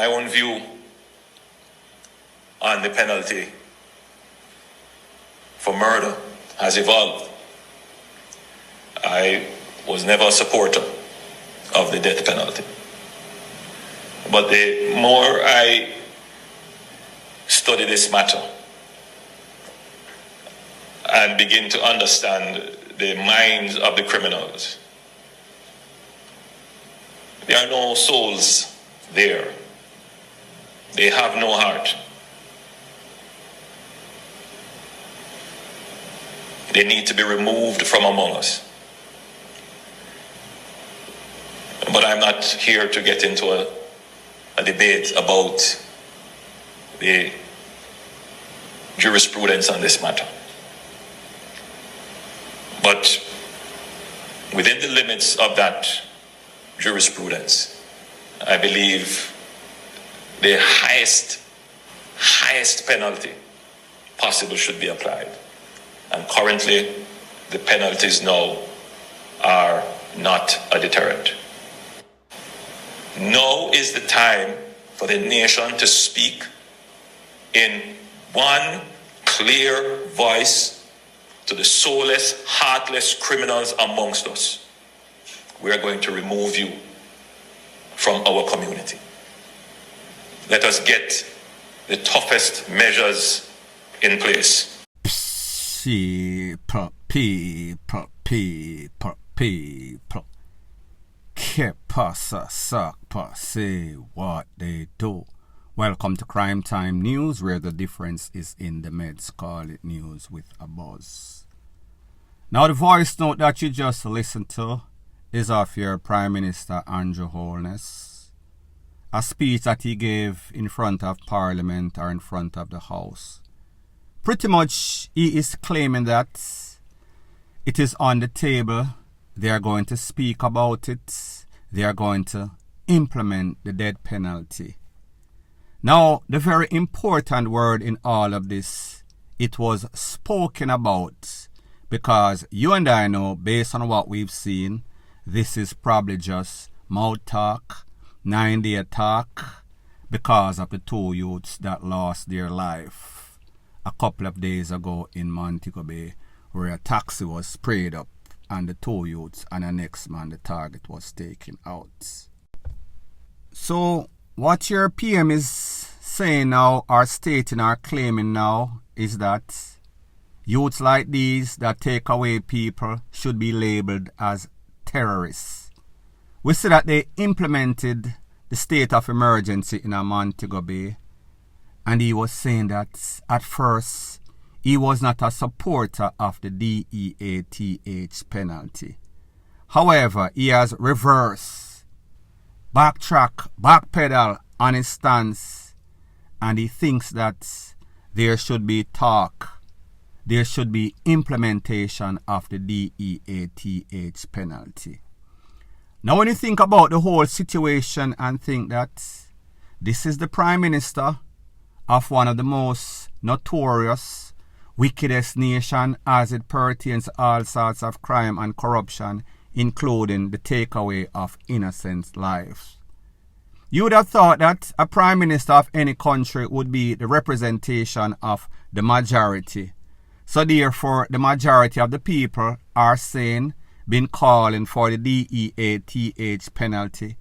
my own view on the penalty for murder has evolved. I was never a supporter of the death penalty. But the more I study this matter and begin to understand the minds of the criminals, there are no souls there. They have no heart. They need to be removed from among us. But I'm not here to get into a debate about the jurisprudence on this matter. But within the limits of that jurisprudence, I believe the highest penalty possible should be applied. And currently, the penalties now are not a deterrent. Now is the time for the nation to speak in one clear voice to the soulless, heartless criminals amongst us. We are going to remove you from our community. Let us get the toughest measures in place. People. Que pasa, sakpa, say what they do. Welcome to Crime Time News, where the difference is in the meds. Call it news with a buzz. Now, the voice note that you just listened to is of your Prime Minister Andrew Holness. A speech that he gave in front of Parliament or in front of the House. Pretty much, he is claiming that it is on the table. They are going to speak about it. They are going to implement the death penalty. Now, the very important word in all of this, it was spoken about, because you and I know, based on what we've seen, this is probably just mouth talk, 9-day talk, because of the two youths that lost their life a couple of days ago in Montego Bay, where a taxi was sprayed up and the two youths and the next man, the target, was taken out. So what your PM is saying now, or stating or claiming now, is that youths like these that take away people should be labeled as terrorists. We see that they implemented the state of emergency in Montego Bay, and he was saying that at first he was not a supporter of the DEATH penalty. However, he has reversed, backpedal on his stance, and he thinks that there should be talk, there should be implementation of the DEATH penalty. Now, when you think about the whole situation and think that this is the Prime Minister of one of the most notorious, wickedest nation as it pertains to all sorts of crime and corruption, including the takeaway of innocent lives. You would have thought that a Prime Minister of any country would be the representation of the majority. So therefore, the majority of the people are saying, been calling for the DEATH penalty.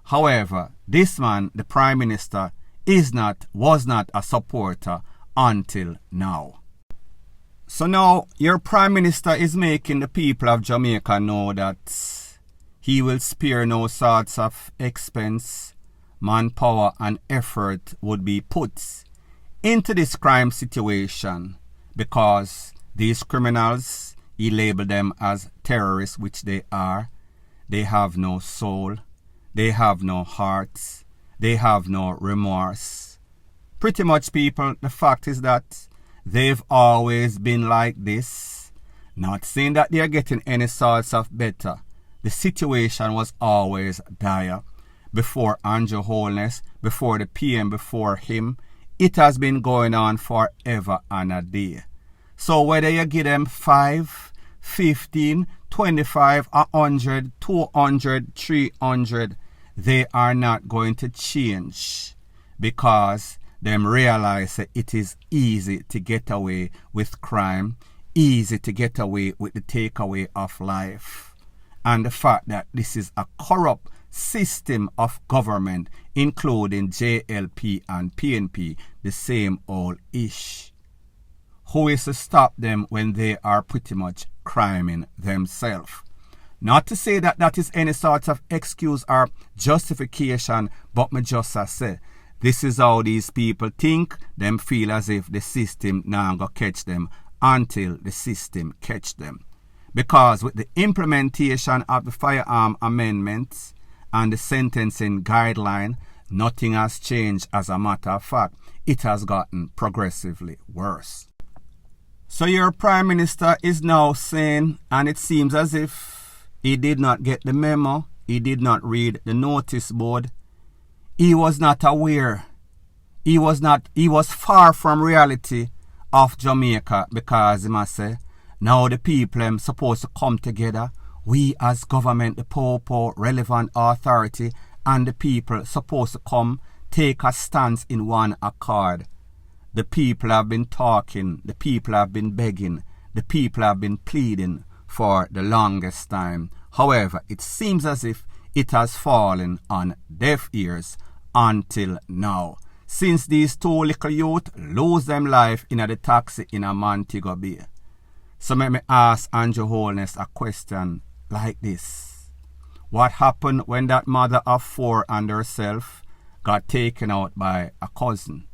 However, this man, the Prime Minister, was not a supporter until now. So now your Prime Minister is making the people of Jamaica know that he will spare no sorts of expense, manpower and effort would be put into this crime situation, because these criminals, he labeled them as terrorists, which they are. They have no soul, they have no hearts, they have no remorse. Pretty much, people, the fact is that they've always been like this. Not saying that they're getting any sorts of better. The situation was always dire. Before Andrew Holness, before the PM, before him, it has been going on forever and a day. So whether you give them 5, 15, 25, 100, 200, 300, they are not going to change. because them realize that it is easy to get away with crime, easy to get away with the takeaway of life. And the fact that this is a corrupt system of government, including JLP and PNP, the same old ish. Who is to stop them when they are pretty much criming themselves? Not to say that that is any sort of excuse or justification, but me just say, this is how these people think. Them feel as if the system now go catch them until the system catch them. Because with the implementation of the firearm amendments and the sentencing guideline, nothing has changed. As a matter of fact, it has gotten progressively worse. So your Prime Minister is now saying, and it seems as if he did not get the memo, he did not read the notice board, he was not aware, he was far from reality of Jamaica, because he must say, now the people are supposed to come together, we as government, the popo, relevant authority, and the people supposed to come, take a stance in one accord. The people have been talking, the people have been begging, the people have been pleading for the longest time. However, it seems as if it has fallen on deaf ears until now. Since these two little youth lose them life in the taxi in a Montego Bay. So let me ask Andrew Holness a question like this. What happened when that mother of 4 and herself got taken out by a cousin?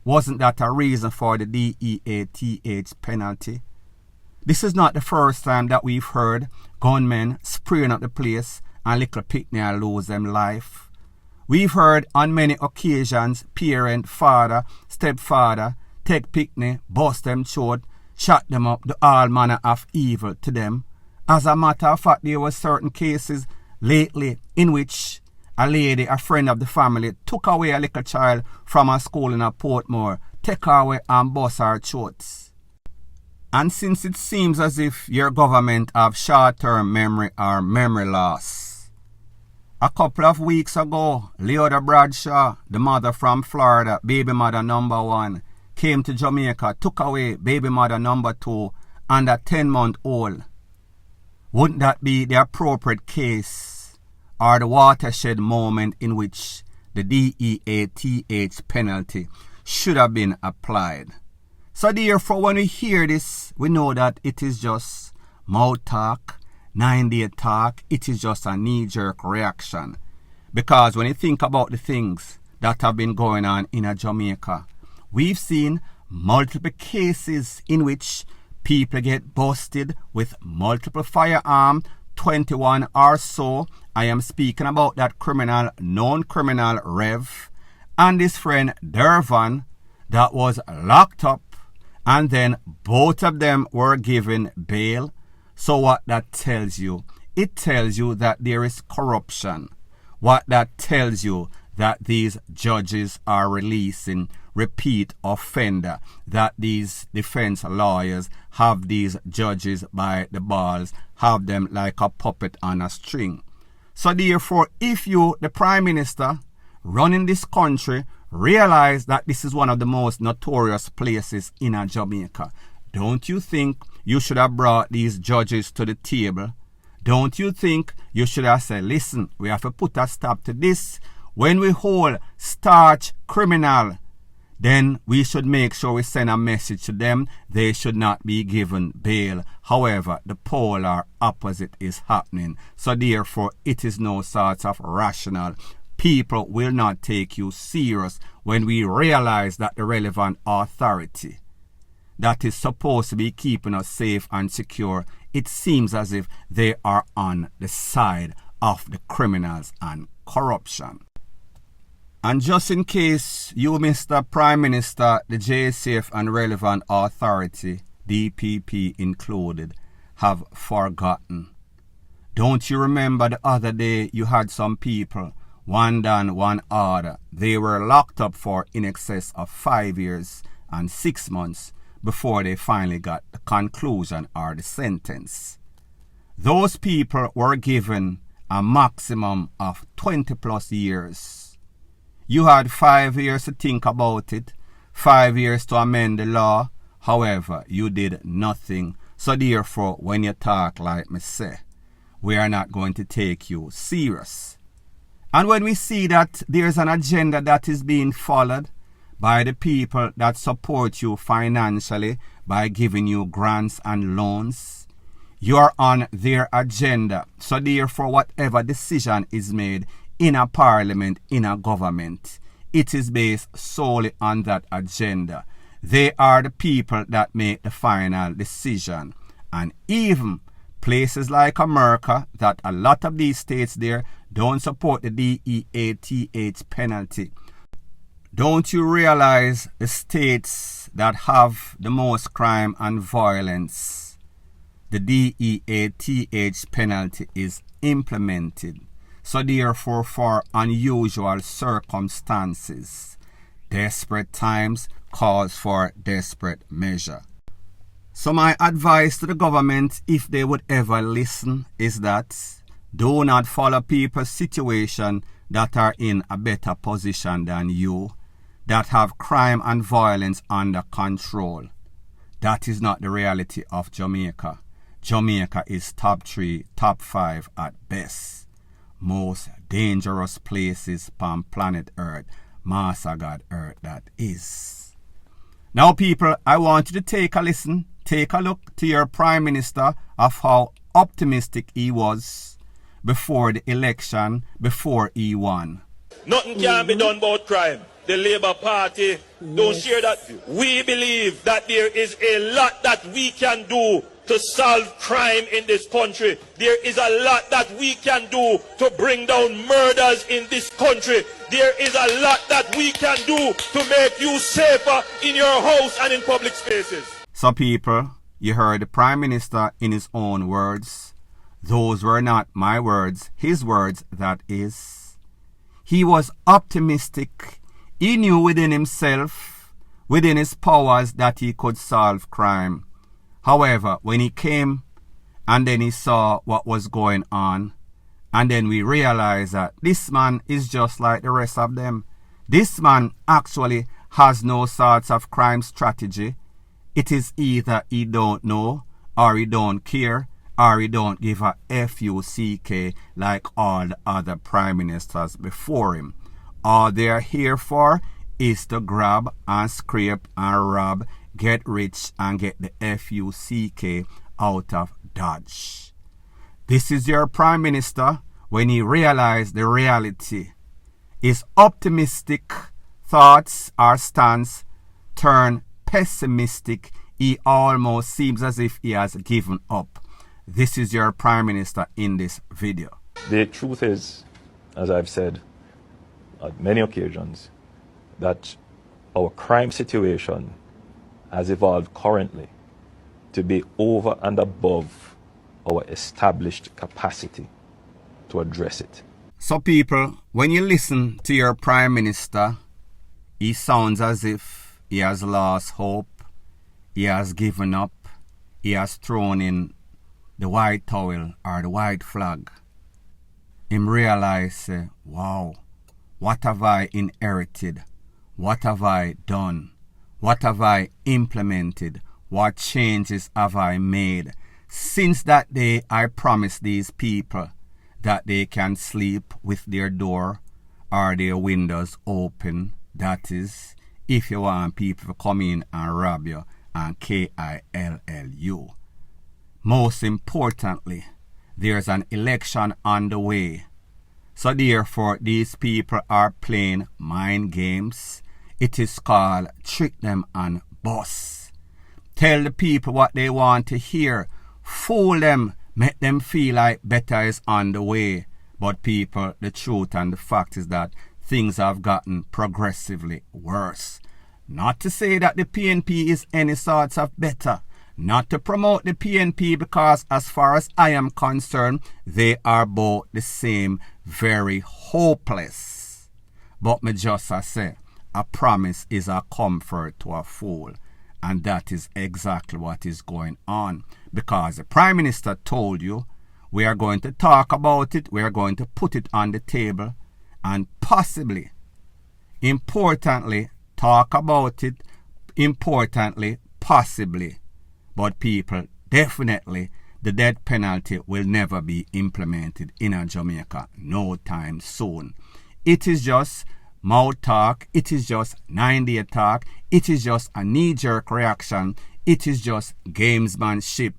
Wasn't that a reason for the DEATH penalty? This is not the first time that we've heard gunmen spraying up the place and little picnic lose them life. We've heard on many occasions parent, father, stepfather take picnic, bust them throat, shut them up, do all manner of evil to them. As a matter of fact, there were certain cases lately in which a lady, a friend of the family, took away a little child from a school in a Portmore, take her away and bust her throats. And since it seems as if your government have short-term memory or memory loss, a couple of weeks ago, Leota Bradshaw, the mother from Florida, baby mother number 1, came to Jamaica, took away baby mother number 2 and a 10-month-old. Wouldn't that be the appropriate case or the watershed moment in which the DEATH penalty should have been applied? So therefore, when we hear this, we know that it is just mouth talk, 9-day talk, it is just a knee-jerk reaction. Because when you think about the things that have been going on in Jamaica, we've seen multiple cases in which people get busted with multiple firearms, 21 or so. I am speaking about that criminal, non-criminal Rev, and his friend Dervan that was locked up, and then both of them were given bail. So what that tells you? It tells you that there is corruption. What that tells you? That these judges are releasing repeat offender, that these defense lawyers have these judges by the balls, have them like a puppet on a string. So therefore, if you, the Prime Minister, running this country, realize that this is one of the most notorious places in Jamaica, don't you think you should have brought these judges to the table? Don't you think you should have said, listen, we have to put a stop to this. When we hold starch criminal, then we should make sure we send a message to them. They should not be given bail. However, the polar opposite is happening. So therefore, it is no sort of rational. People will not take you serious when we realize that the relevant authority that is supposed to be keeping us safe and secure, it seems as if they are on the side of the criminals and corruption. And just in case you, Mr. Prime Minister, the JSF and relevant authority, DPP included, have forgotten. Don't you remember the other day you had some people, one done, one order. They were locked up for in excess of 5 years and 6 months before they finally got the conclusion or the sentence. Those people were given a maximum of 20 plus years. You had 5 years to think about it, 5 years to amend the law. However, you did nothing. So therefore, when you talk like me say, we are not going to take you serious. And when we see that there's an agenda that is being followed by the people that support you financially by giving you grants and loans, you are on their agenda. So therefore, whatever decision is made in a parliament, in a government, it is based solely on that agenda. They are the people that make the final decision. And even places like America, that a lot of these states there don't support the DEATH penalty. Don't you realize the states that have the most crime and violence, the DEATH penalty is implemented? So therefore, for unusual circumstances, desperate times calls for desperate measure. So my advice to the government, if they would ever listen, is that do not follow people's situation that are in a better position than you, that have crime and violence under control. That is not the reality of Jamaica. Jamaica is top 3, top 5 at best. Most dangerous places on planet Earth, Master God Earth that is. Now people, I want you to take a listen, take a look to your Prime Minister of how optimistic he was before the election, before he won. Nothing can be done about crime. The Labour Party don't share that. We believe that there is a lot that we can do to solve crime in this country. There is a lot that we can do to bring down murders in this country. There is a lot that we can do to make you safer in your house and in public spaces. So people, you heard the Prime Minister in his own words. Those were not my words, his words that is. He was optimistic. He knew within himself, within his powers, that he could solve crime. However, when he came and then he saw what was going on, and then we realized that this man is just like the rest of them. This man actually has no sorts of crime strategy. It is either he don't know, or he don't care, or he don't give a FUCK like all the other prime ministers before him. All they are here for is to grab and scrape and rob, get rich and get the FUCK out of Dodge. This is your Prime Minister when he realized the reality. His optimistic thoughts or stance turn pessimistic. He almost seems as if he has given up. This is your Prime Minister in this video. The truth is, as I've said on many occasions, that our crime situation has evolved currently to be over and above our established capacity to address it. So people, when you listen to your Prime Minister, he sounds as if he has lost hope, he has given up, he has thrown in the white towel or the white flag. Him realize, wow, what have I inherited? What have I done? What have I implemented? What changes have I made? Since that day, I promised these people that they can sleep with their door or their windows open. That is, if you want people to come in and rob you and KILLU. Most importantly, there's an election on the way. So therefore, these people are playing mind games. It is called trick them and boss. Tell the people what they want to hear. Fool them. Make them feel like better is on the way. But people, the truth and the fact is that things have gotten progressively worse. Not to say that the PNP is any sorts of better. Not to promote the PNP, because as far as I am concerned, they are both the same, very hopeless. But me just say, a promise is a comfort to a fool. And that is exactly what is going on. Because the Prime Minister told you, we are going to talk about it, we are going to put it on the table, and possibly Importantly, talk about it. Importantly, possibly. But people, definitely, the death penalty will never be implemented in Jamaica no time soon. It is just mouth talk. It is just 9-day talk. It is just a knee-jerk reaction. It is just gamesmanship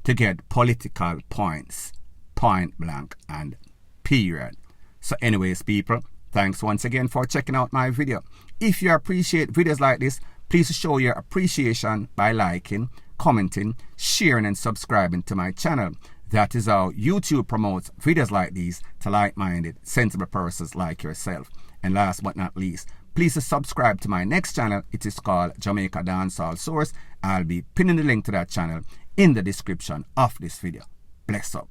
to get political points. Point blank and period. So anyways, people, thanks once again for checking out my video. If you appreciate videos like this, please show your appreciation by liking, commenting, sharing and subscribing to my channel. That is how YouTube promotes videos like these to like-minded, sensible persons like yourself. And last but not least, please subscribe to my next channel. It is called Jamaica Dancehall Source. I'll be pinning the link to that channel in the description of this video. Bless up.